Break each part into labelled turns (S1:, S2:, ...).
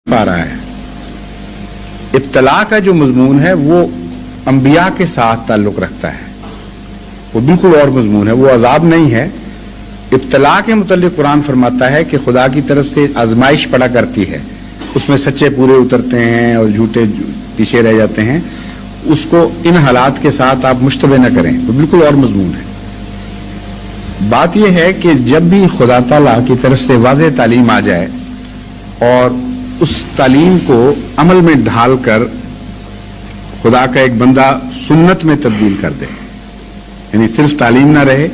S1: پا رہا ہے. ابتلا کا جو مضمون ہے وہ انبیاء کے ساتھ تعلق رکھتا ہے, وہ بالکل اور مضمون ہے, وہ عذاب نہیں ہے. ابتلا کے متعلق قرآن فرماتا ہے کہ خدا کی طرف سے آزمائش پڑا کرتی ہے, اس میں سچے پورے اترتے ہیں اور جھوٹے پیچھے رہ جاتے ہیں. اس کو ان حالات کے ساتھ آپ مشتبہ نہ کریں, وہ بالکل اور مضمون ہے. بات یہ ہے کہ جب بھی خدا تعالیٰ کی طرف سے واضح تعلیم آ جائے اور اس تعلیم کو عمل میں ڈھال کر خدا کا ایک بندہ سنت میں تبدیل کر دے, یعنی صرف تعلیم نہ رہے,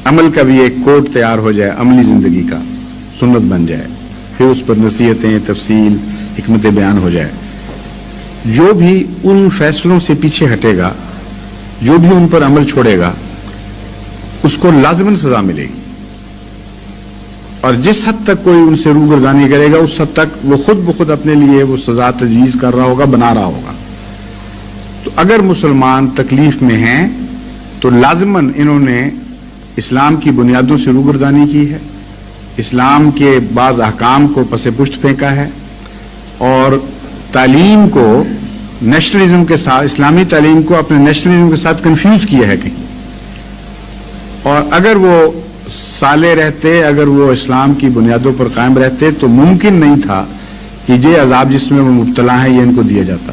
S1: عمل کا بھی ایک کوڈ تیار ہو جائے, عملی زندگی کا سنت بن جائے, پھر اس پر نصیحتیں, تفصیل, حکمت بیان ہو جائے. جو بھی ان فیصلوں سے پیچھے ہٹے گا, جو بھی ان پر عمل چھوڑے گا, اس کو لازماً سزا ملے گی. اور جس حد تک کوئی ان سے روگردانی کرے گا اس حد تک وہ خود بخود اپنے لیے وہ سزا تجویز کر رہا ہوگا, بنا رہا ہوگا. تو اگر مسلمان تکلیف میں ہیں تو لازماً انہوں نے اسلام کی بنیادوں سے روگردانی کی ہے, اسلام کے بعض احکام کو پس پشت پھینکا ہے, اور تعلیم کو نیشنلزم کے ساتھ, اسلامی تعلیم کو اپنے نیشنلزم کے ساتھ کنفیوز کیا ہے کہیں. اور اگر وہ صالح رہتے, اگر وہ اسلام کی بنیادوں پر قائم رہتے تو ممکن نہیں تھا کہ یہ عذاب جس میں وہ مبتلا ہیں یہ ان کو دیا جاتا.